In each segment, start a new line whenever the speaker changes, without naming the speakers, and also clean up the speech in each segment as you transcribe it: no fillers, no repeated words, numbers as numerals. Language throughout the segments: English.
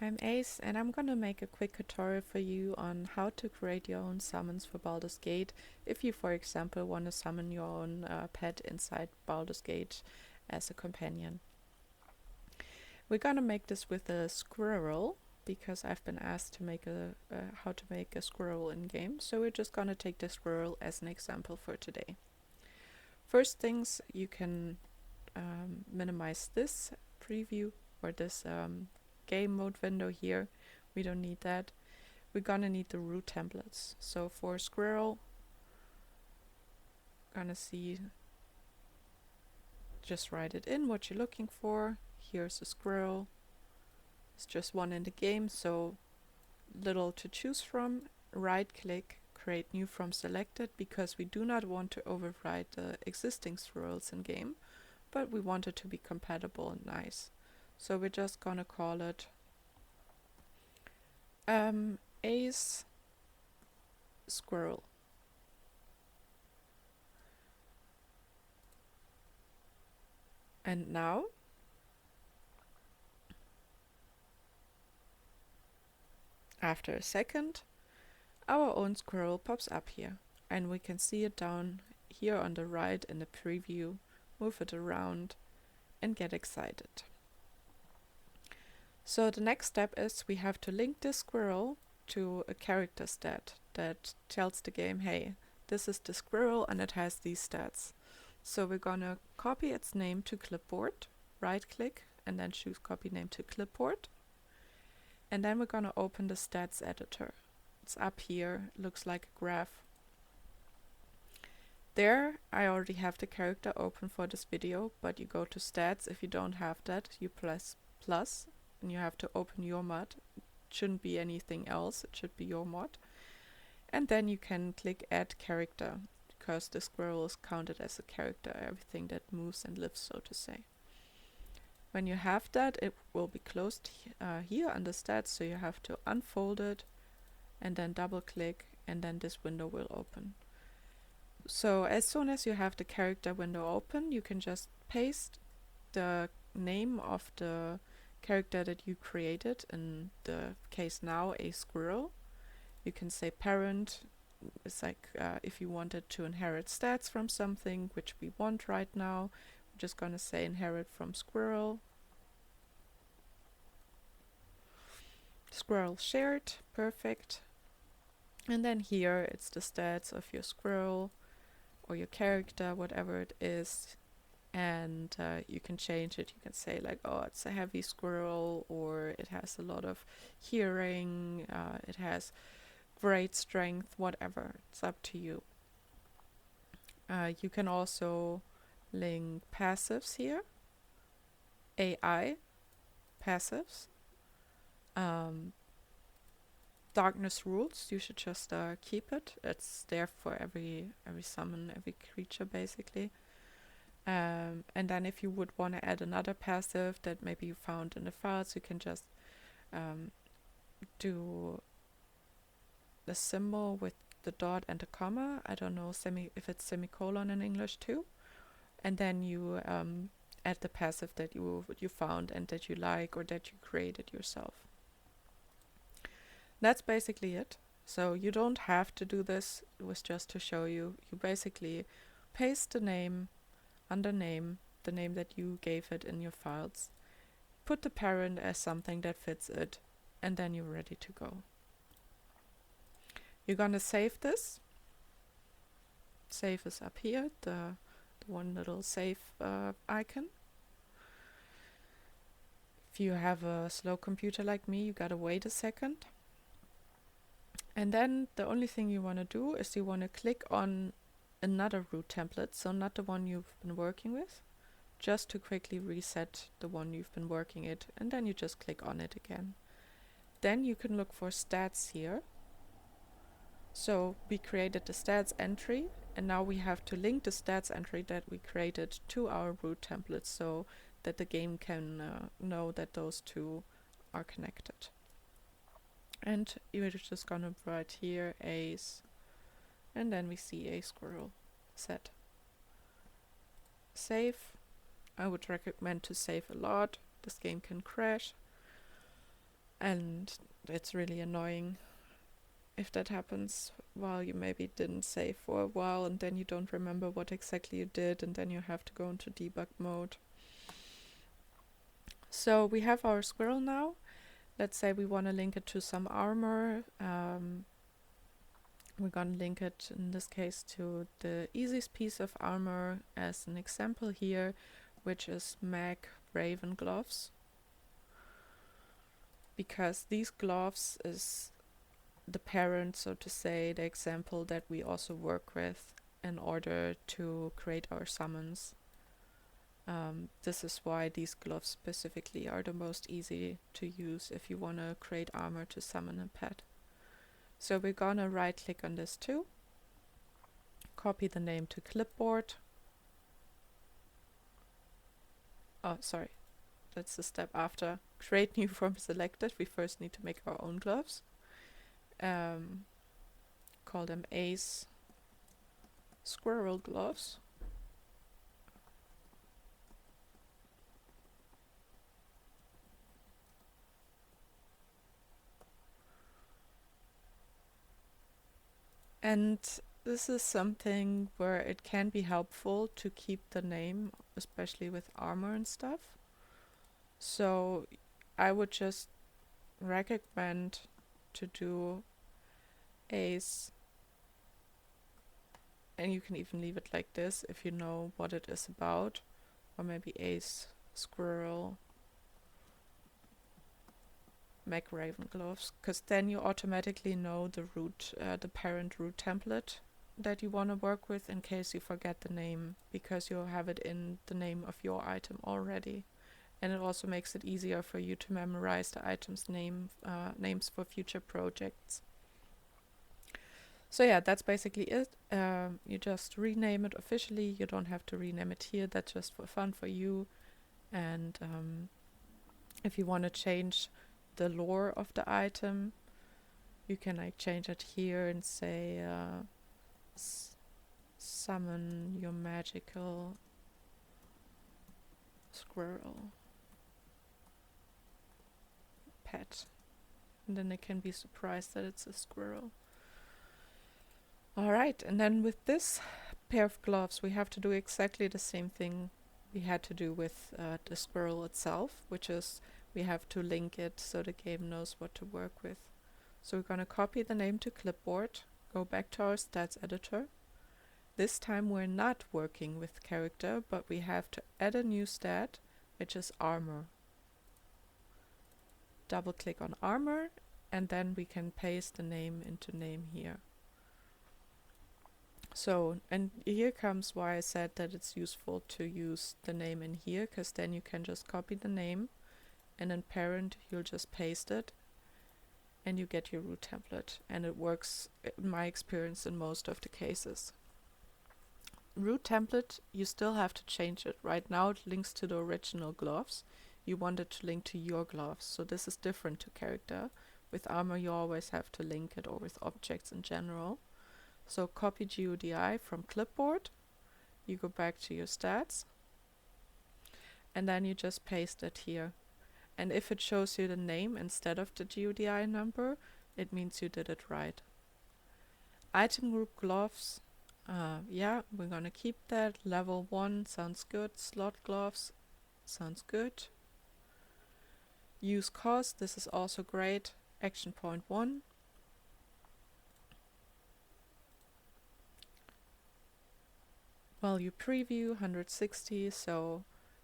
I'm Ace, and I'm gonna make a quick tutorial for you on how to create your own summons for Baldur's Gate if you, for example, want to summon your own pet inside Baldur's Gate as a companion. We're gonna make this with a squirrel because I've been asked to make how to make a squirrel in game, so we're just gonna take the squirrel as an example for today. First things, you can minimize this preview or this game mode window here. We don't need that. We're gonna need the root templates. So for squirrel, gonna see, just write it in what you're looking for. Here's a squirrel. It's just one in the game, so little to choose from. Right click, create new from selected, because we do not want to override the existing squirrels in game, but we want it to be compatible and nice. So we're just gonna call it ASE Squirrel. And now after a second, our own squirrel pops up here, and we can see it down here on the right in the preview. Move it around and get excited. So the next step is we have to link this squirrel to a character stat that tells the game, hey, this is the squirrel and it has these stats. So we're gonna copy its name to clipboard, right click, and then choose copy name to clipboard. And then we're gonna open the stats editor. It's up here, looks like a graph. There, I already have the character open for this video, but you go to stats. If you don't have that, you press plus, and you have to open your mod. It shouldn't be anything else, it should be your mod. And then you can click add character, because the squirrel is counted as a character, everything that moves and lives, so to say. When you have that, it will be closed here under stats, so you have to unfold it and then double click, and then this window will open. So as soon as you have the character window open, you can just paste the name of the character that you created, in the case now a squirrel. You can say parent. It's like if you wanted to inherit stats from something, which we want right now. We're just gonna say inherit from squirrel. Squirrel shared, perfect. And then here it's the stats of your squirrel or your character, whatever it is, and you can change it. You can say like, oh, it's a heavy squirrel, or it has a lot of hearing, it has great strength, whatever. It's up to you. You can also link passives here, AI passives. Darkness rules, you should just keep it. It's there for every summon, every creature basically. And then if you would want to add another passive that maybe you found in the files, you can just do the symbol with the dot and the comma. I don't know if it's semicolon in English too. And then you add the passive that you found and that you like, or that you created yourself. That's basically it. So you don't have to do this. It was just to show you. You basically paste the name under name, the name that you gave it in your files. Put the parent as something that fits it, and then you're ready to go. You're gonna save this. Save is up here, the one little save icon. If you have a slow computer like me, you gotta wait a second. And then the only thing you want to do is you want to click on another root template, so not the one you've been working with, just to quickly reset the one you've been working it, and then you just click on it again. Then you can look for stats here. So we created the stats entry, and now we have to link the stats entry that we created to our root template, so that the game can know that those two are connected. And you're just gonna write here ASE, and then we see a squirrel set. Save. I would recommend to save a lot. This game can crash. And it's really annoying if that happens while you maybe didn't save for a while and then you don't remember what exactly you did and then you have to go into debug mode. So we have our squirrel now. Let's say we want to link it to some armor. We're going to link it in this case to the easiest piece of armor as an example here, which is Mag Raven gloves. Because these gloves is the parent, so to say, the example that we also work with in order to create our summons. This is why these gloves specifically are the most easy to use if you want to create armor to summon a pet. So we're gonna right click on this too, copy the name to clipboard. Oh, sorry, that's the step after. Create new from selected. We first need to make our own gloves. Call them ASE Squirrel gloves. And this is something where it can be helpful to keep the name, especially with armor and stuff. So I would just recommend to do ASE, and you can even leave it like this if you know what it is about, or maybe ASE Squirrel Mag Raven gloves, because then you automatically know the root, the parent root template that you want to work with in case you forget the name, because you'll have it in the name of your item already. And it also makes it easier for you to memorize the item's names for future projects. So yeah, that's basically it. You just rename it officially. You don't have to rename it here. That's just for fun for you. And if you want to change the lore of the item, you can like change it here and say summon your magical squirrel pet, and then they can be surprised that it's a squirrel. Alright, and then with this pair of gloves we have to do exactly the same thing we had to do with the squirrel itself, which is we have to link it so the game knows what to work with. So we're going to copy the name to clipboard, go back to our stats editor. This time we're not working with character, but we have to add a new stat, which is armor. Double click on armor, and then we can paste the name into name here. So, and here comes why I said that it's useful to use the name in here, because then you can just copy the name, and in parent you'll just paste it, and you get your root template, and it works, in my experience, in most of the cases. Root template, you still have to change it. Right now it links to the original gloves. You want it to link to your gloves, so this is different to character. With armor you always have to link it, or with objects in general. So copy GUDI from clipboard, you go back to your stats, and then you just paste it here. And if it shows you the name instead of the GUDI number, it means you did it right. Item group gloves, yeah, we're gonna keep that. Level 1 sounds good. Slot gloves sounds good. Use cost, this is also great. Action point 1. Value preview 160, so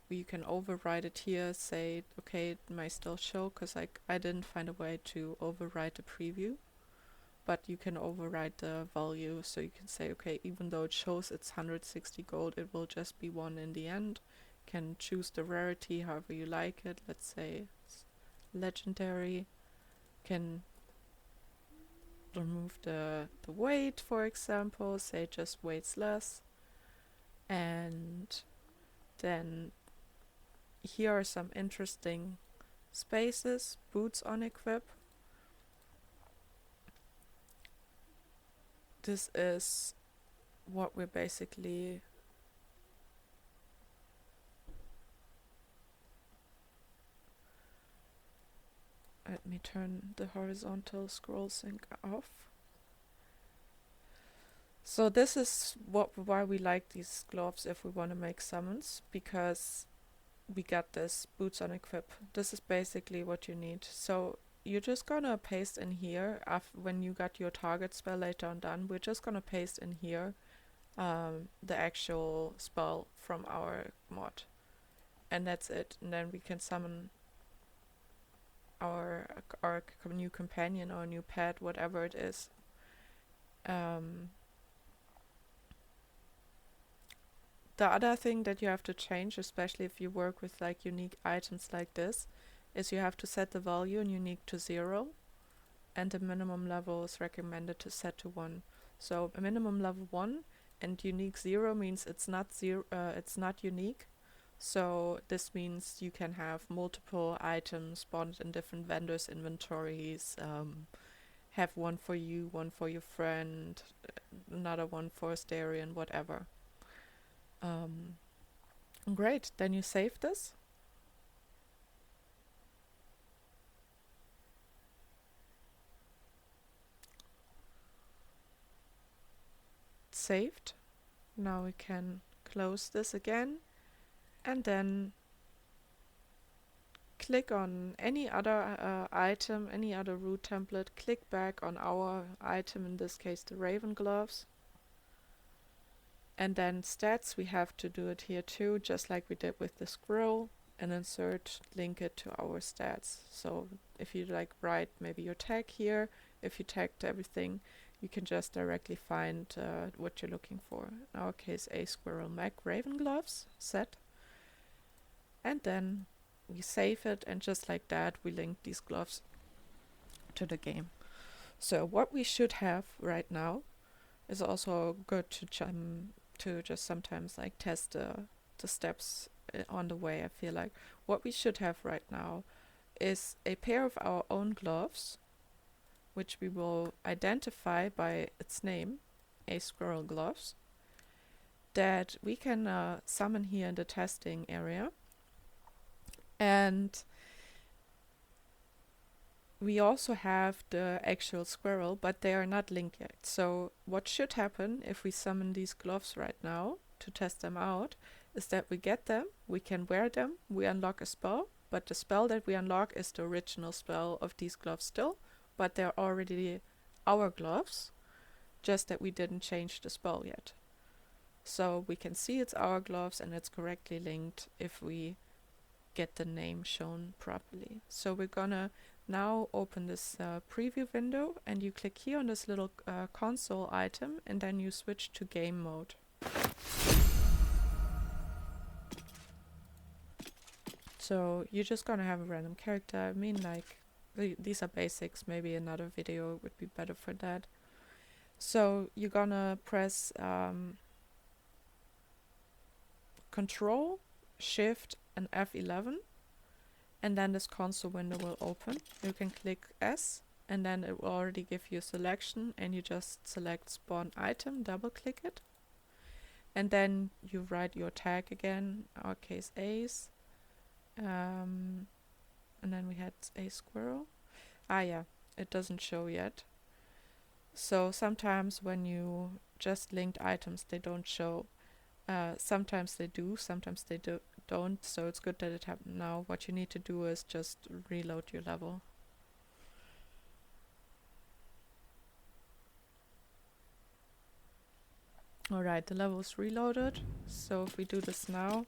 you can override it here, say okay, it might still show, because I didn't find a way to override the preview, but you can override the value, so you can say okay, even though it shows it's 160 gold, it will just be 1 in the end. Can choose the rarity however you like it. Let's say it's legendary. Can remove the weight, for example, say just weights less. And then here are some interesting spaces. Boots on equip. This is what we're basically Let me turn the horizontal scroll sync off. So this is why we like these gloves if we want to make summons, because we got this boots on equip. This is basically what you need. So you're just gonna paste in here, when you got your target spell later on done, we're just gonna paste in here the actual spell from our mod. And that's it. And then we can summon our new companion or new pet, whatever it is. The other thing that you have to change, especially if you work with like unique items like this, is you have to set the value in unique to 0, and the minimum level is recommended to set to 1. So a minimum level 1 and unique 0 means it's not unique. So this means you can have multiple items spawned in different vendors' inventories, have one for you, one for your friend, another one for Asterion, whatever. Great, then you save this. Saved. Now we can close this again and then click on any other item, any other root template, click back on our item, in this case the Raven gloves. And then stats, we have to do it here too, just like we did with the squirrel, and insert, link it to our stats. So if you like write maybe your tag here, if you tagged everything, you can just directly find what you're looking for. In our case, a squirrel Mac Raven gloves set. And then we save it, and just like that, we link these gloves to the game. So what we should have right now is also good to just sometimes like test the steps on the way. I feel like what we should have right now is a pair of our own gloves, which we will identify by its name, a squirrel gloves, that we can summon here in the testing area. And we also have the actual squirrel, but they are not linked yet. So what should happen if we summon these gloves right now to test them out is that we get them, we can wear them, we unlock a spell, but the spell that we unlock is the original spell of these gloves still, but they're already our gloves, just that we didn't change the spell yet. So we can see it's our gloves and it's correctly linked if we get the name shown properly. So we're gonna now open this preview window, and you click here on this little console item, and then you switch to game mode. So you're just gonna have a random character. I mean, like, these are basics. Maybe another video would be better for that. So you're gonna press Control, Shift, and F11. And then this console window will open. You can click S, and then it will already give you a selection, and you just select spawn item, double click it. And then you write your tag again, in our case ASE. And then we had a squirrel. Yeah, it doesn't show yet. So sometimes when you just linked items, they don't show. Sometimes they do, sometimes they don't, so it's good that it happened now. What you need to do is just reload your level. Alright, the level is reloaded, so if we do this now,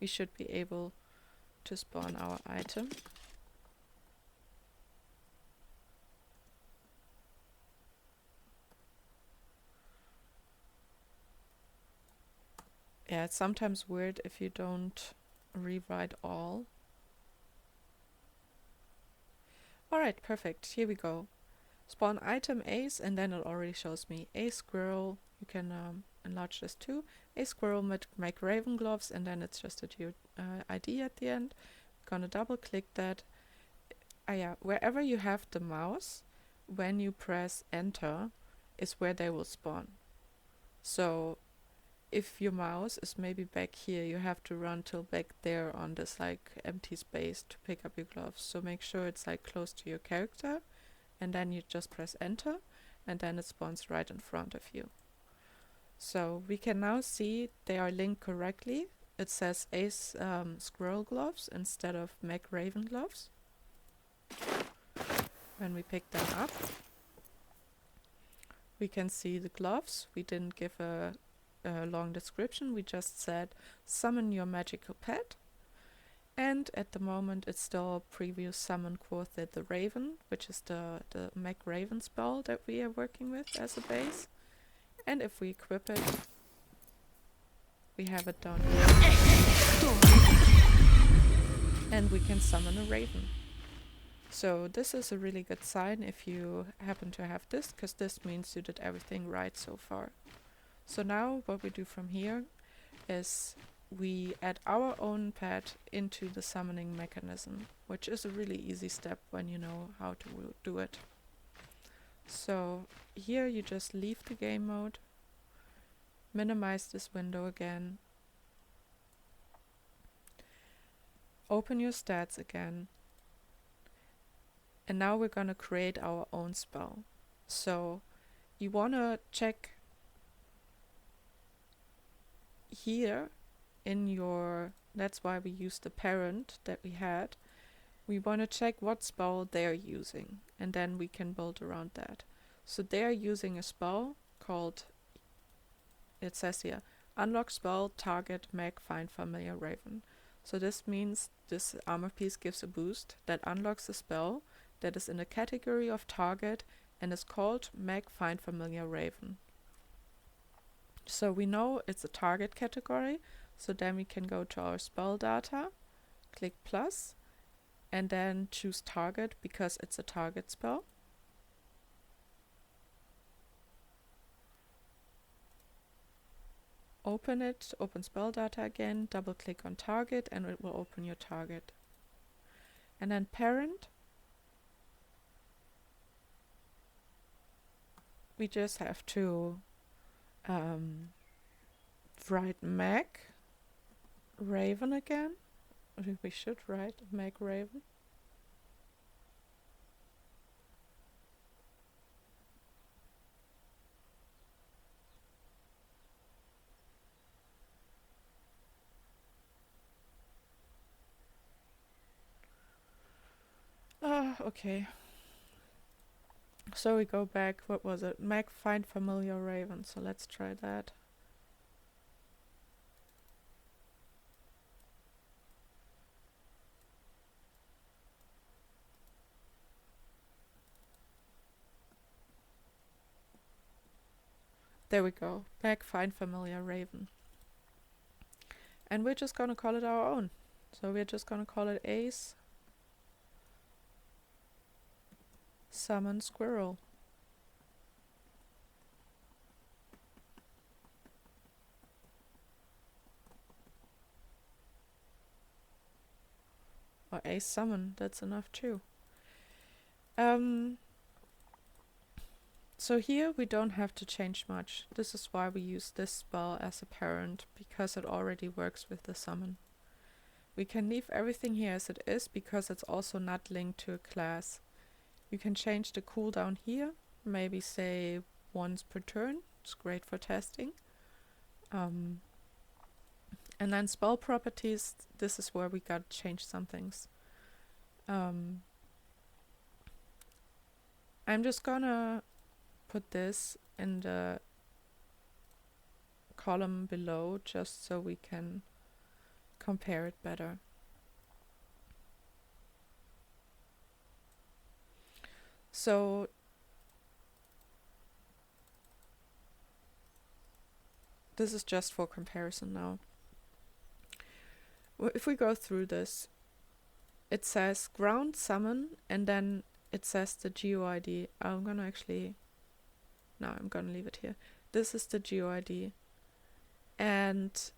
we should be able to spawn our item. Yeah, it's sometimes weird if you don't rewrite all. Alright, perfect. Here we go. Spawn item ASE, and then it already shows me a squirrel. You can enlarge this too. A squirrel make Raven gloves, and then it's just a ID at the end. Gonna double click that. Yeah, wherever you have the mouse, when you press enter, is where they will spawn. So if your mouse is maybe back here, you have to run till back there on this like empty space to pick up your gloves. So make sure it's like close to your character, and then you just press enter, and then it spawns right in front of you. So we can now see they are linked correctly. It says ASE Squirrel gloves instead of Mac Raven gloves. When we pick them up, we can see the gloves. We didn't give a long description, we just said summon your magical pet. And at the moment it's still preview summon Quartet the Raven, which is the Mac Raven spell that we are working with as a base. And if we equip it, we have it down here. And we can summon a raven. So this is a really good sign if you happen to have this, because this means you did everything right so far. So now what we do from here is we add our own pet into the summoning mechanism, which is a really easy step when you know how to do it. So here you just leave the game mode, minimize this window again, open your stats again, and now we're gonna create our own spell. So you wanna check here in your, that's why we use the parent that we had. We want to check what spell they're using, and then we can build around that. So they're using a spell called, it says here, unlock spell target mag find familiar raven. So this means this armor piece gives a boost that unlocks a spell that is in the category of target and is called mag find familiar raven. So we know it's a target category, so then we can go to our spell data, click plus, and then choose target because it's a target spell. Open it, open spell data again, double click on target and it will open your target. And then parent, we just have to write Mag Raven again. We should write Mag Raven. Okay. So we go back, what was it? Mag find familiar raven, so let's try that. There we go, Mag find familiar raven. And we're just gonna call it our own. So we're just gonna call it ASE Summon Squirrel. Or ASE Summon, that's enough too. So here we don't have to change much. This is why we use this spell as a parent, because it already works with the summon. We can leave everything here as it is, because it's also not linked to a class. You can change the cooldown here, maybe say once per turn. It's great for testing. And then spell properties, this is where we gotta change some things. I'm just gonna put this in the column below just so we can compare it better. So this is just for comparison now. If we go through this, it says ground summon, and then it says the GUID. I'm gonna leave it here. This is the GUID. And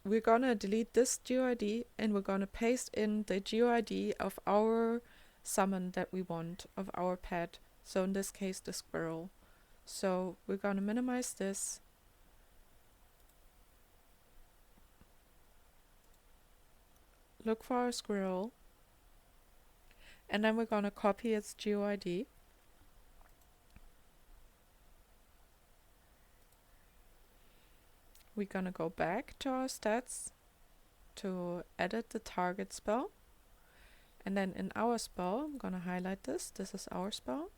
we're gonna delete this GUID and we're gonna paste in the GUID of our summon that we want, of our pet. So in this case, the squirrel. So we're gonna minimize this. look for our squirrel, and then we're gonna copy its GeoID. We're gonna go back to our stats to edit the target spell. And then in our spell, I'm gonna highlight this. This is our spell.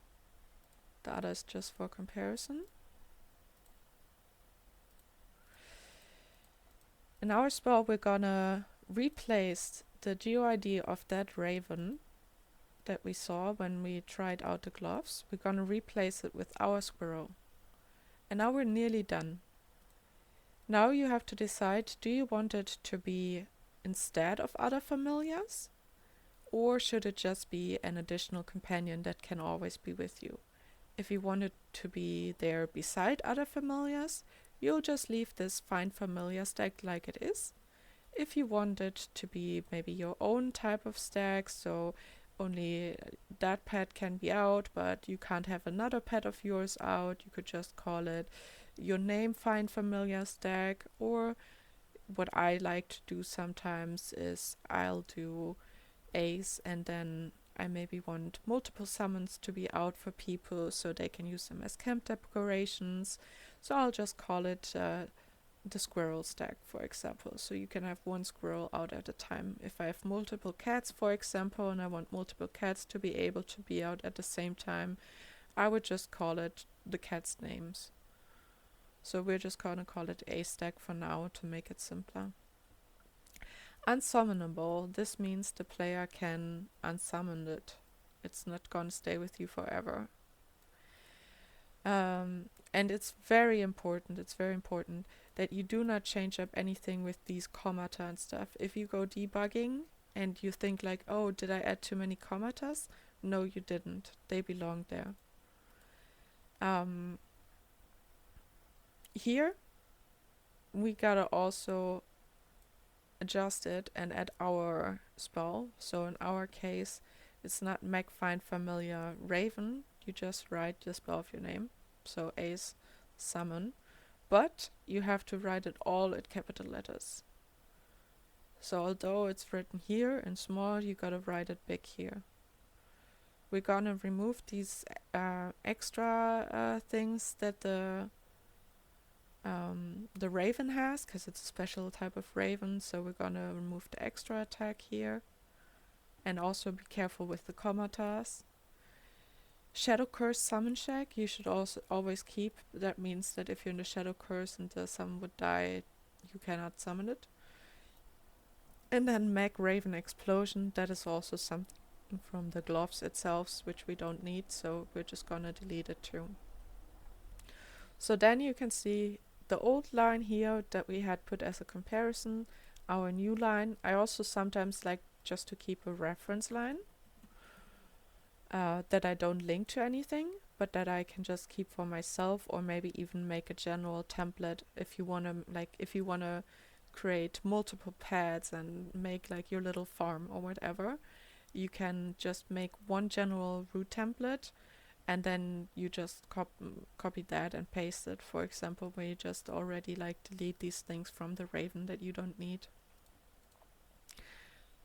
The other is just for comparison. In our spell, we're gonna replace the GeoID of that raven that we saw when we tried out the gloves. We're gonna replace it with our squirrel. And now we're nearly done. Now you have to decide, do you want it to be instead of other familiars? Or should it just be an additional companion that can always be with you? If you want it to be there beside other familiars, you'll just leave this find familiar stack like it is. If you want it to be maybe your own type of stack, so only that pet can be out, but you can't have another pet of yours out, you could just call it your name find familiar stack. Or what I like to do sometimes is I'll do ASE, and then I maybe want multiple summons to be out for people so they can use them as camp decorations. So I'll just call it the squirrel stack, for example. So you can have one squirrel out at a time. If I have multiple cats, for example, and I want multiple cats to be able to be out at the same time, I would just call it the cat's names. So we're just gonna call it ASE stack for now to make it simpler. Unsummonable, this means the player can unsummon it. It's not gonna stay with you forever. And it's very important that you do not change up anything with these commata and stuff. If you go debugging and you think like, oh, did I add too many commatas? No, you didn't. They belong there. Here, we gotta also adjust it and add our spell. So in our case, it's not Meg find familiar raven. You just write the spell of your name. So ASE summon. But you have to write it all in capital letters. So although it's written here in small, you gotta write it big here. We're gonna remove these extra things that the raven has, because it's a special type of raven, so we're gonna remove the extra attack here. And also be careful with the commatas. Shadow Curse summon check you should also always keep. That means that if you're in the Shadow Curse and the summon would die, you cannot summon it. And then Mag Raven Explosion, that is also something from the gloves itself, which we don't need, so we're just gonna delete it too. So then you can see the old line here that we had put as a comparison, our new line. I also sometimes like just to keep a reference line that I don't link to anything, but that I can just keep for myself, or maybe even make a general template if you wanna create multiple pads and make like your little farm or whatever. You can just make one general root template, and then you just copy that and paste it, for example, where you just already like delete these things from the Raven that you don't need.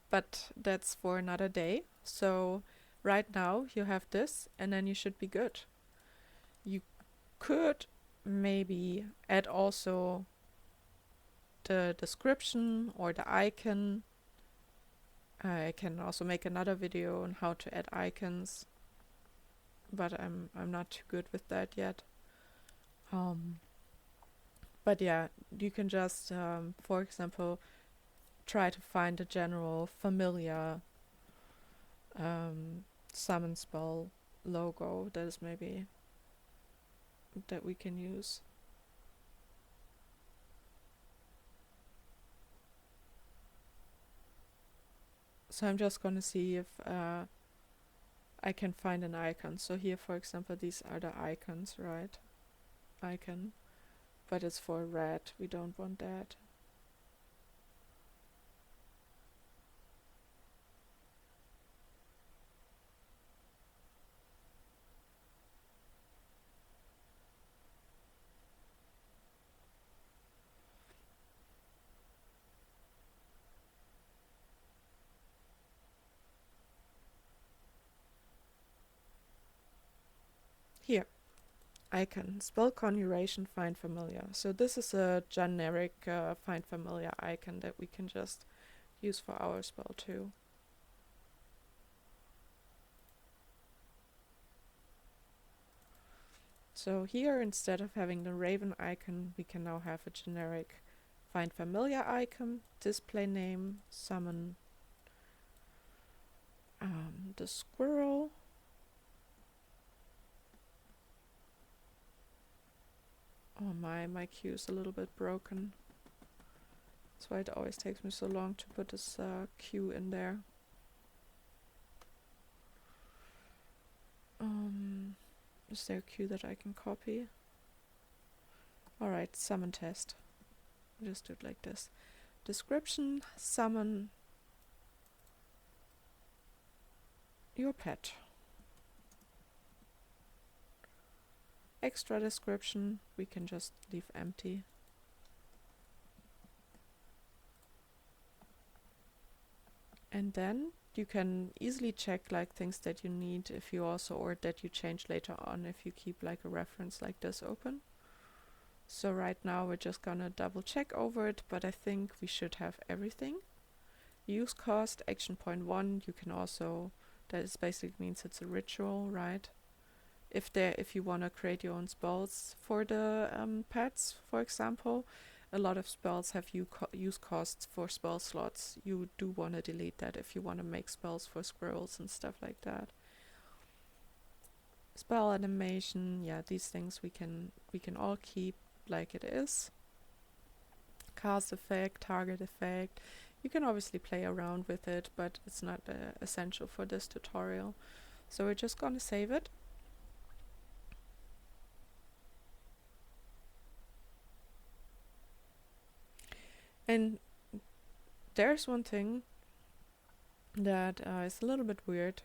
But that's for another day. So right now you have this, and then you should be good. You could maybe add also the description or the icon. I can also make another video on how to add icons, but I'm not too good with that yet. But yeah, you can just, for example, try to find a general familiar summon spell logo that is maybe that we can use. So I'm just gonna see if I can find an icon. So here, for example, these are the icons, right? Icon, but it's for red. We don't want that. Here, icon, spell conjuration, find familiar. So this is a generic find familiar icon that we can just use for our spell too. So here, instead of having the raven icon, we can now have a generic find familiar icon, display name, summon the squirrel. Oh my queue is a little bit broken. That's why it always takes me so long to put this queue in there. Is there a queue that I can copy? Alright, summon test. Just do it like this. Description, summon your pet. Extra description, we can just leave empty. And then you can easily check like things that you need if you also, or that you change later on if you keep like a reference like this open. So right now we're just gonna double check over it, but I think we should have everything. Use cost, action point 1, you can also, that is basically means it's a ritual, right? If you wanna create your own spells for the pets, for example, a lot of spells have use costs for spell slots. You do want to delete that if you want to make spells for squirrels and stuff like that. Spell animation, yeah, these things we can all keep like it is. Cast effect, target effect. You can obviously play around with it, but it's not essential for this tutorial. So we're just gonna save it. And there's one thing that is a little bit weird,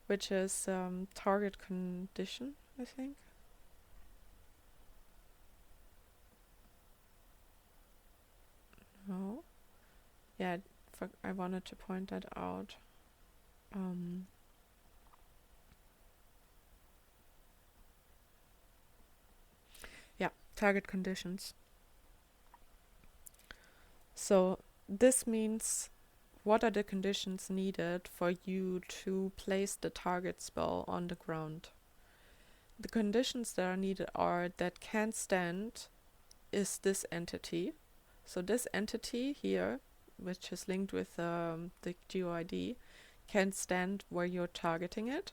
which is target condition, I think. No. Yeah, I wanted to point that out. Yeah, target conditions. So this means what are the conditions needed for you to place the target spell on the ground. The conditions that are needed are that can stand is this entity. So this entity here, which is linked with the GeoID, can stand where you're targeting it,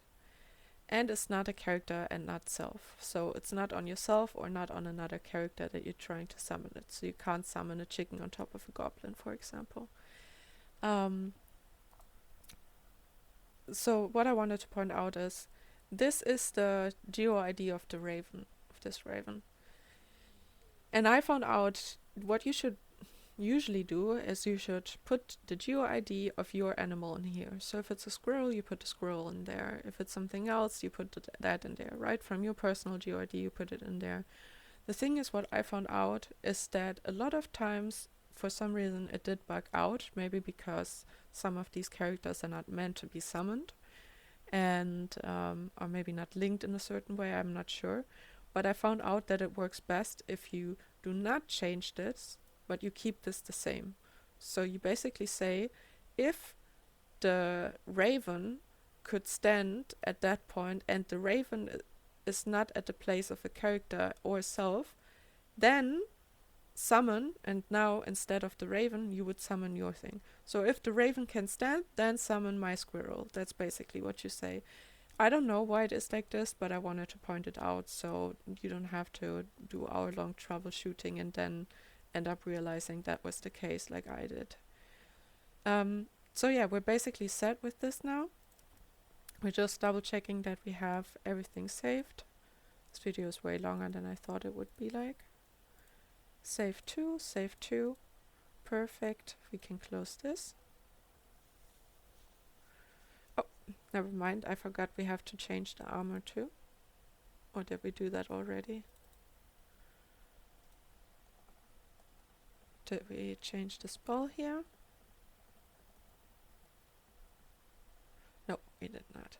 and it's not a character and not self. So it's not on yourself or not on another character that you're trying to summon it. So you can't summon a chicken on top of a goblin, for example. So what I wanted to point out is this is the GeoID of the raven, of this raven. And I found out what you should usually do is you should put the GeoID of your animal in here. So if it's a squirrel, you put the squirrel in there. If it's something else, you put that in there, right? From your personal GeoID, you put it in there. The thing is, what I found out is that a lot of times, for some reason, it did bug out, maybe because some of these characters are not meant to be summoned, and or maybe not linked in a certain way, I'm not sure. But I found out that it works best if you do not change this, but you keep this the same. So you basically say, if the raven could stand at that point and the raven is not at the place of a character or self, then summon, and now instead of the raven you would summon your thing. So if the raven can stand, then summon my squirrel. That's basically what you say. I don't know why it is like this, but I wanted to point it out so you don't have to do hour-long troubleshooting and then end up realizing that was the case like I did. So yeah, we're basically set with this now. We're just double checking that we have everything saved. This video is way longer than I thought it would be like. Save 2, save 2. Perfect. We can close this. Oh, never mind. I forgot we have to change the armor too. Or did we do that already? Did we change the spell here? No, we did not.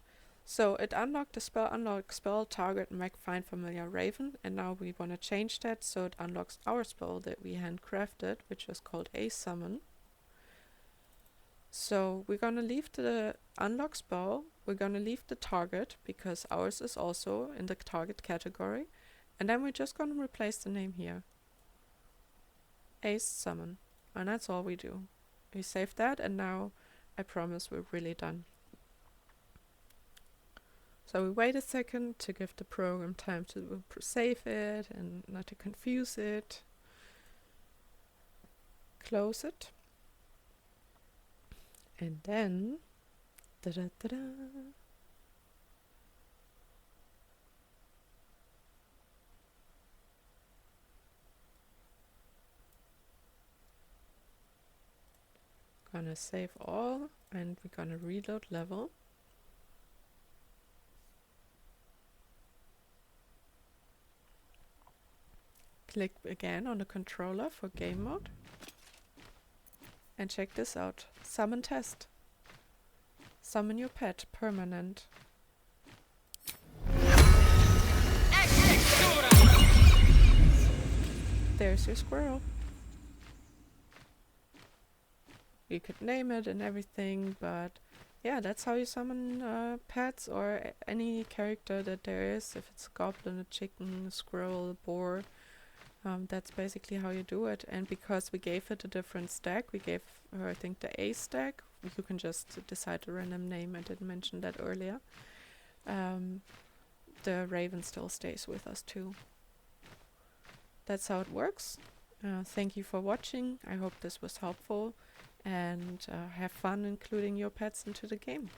So it unlocked the spell, unlock spell, target, make, find familiar raven, and now we want to change that so it unlocks our spell that we handcrafted, which is called ASE Summon. So we're gonna leave the unlock spell, we're gonna leave the target, because ours is also in the target category, and then we're just gonna replace the name here. ASE Summon. And that's all we do. We save that, and now I promise we're really done. So we wait a second to give the program time to save it and not to confuse it. Close it. And then da-da-da-da. Gonna save all, and we're gonna reload level. Click again on the controller for game mode. And check this out. Summon test. Summon your pet permanent. There's your squirrel. You could name it and everything, but yeah, that's how you summon pets or any character that there is. If it's a goblin, a chicken, a squirrel, a boar, that's basically how you do it. And because we gave it a different stack, we gave her, I think, the ASE stack. You can just decide a random name. I didn't mention that earlier. The raven still stays with us too. That's how it works. Thank you for watching. I hope this was helpful, and have fun including your pets into the game.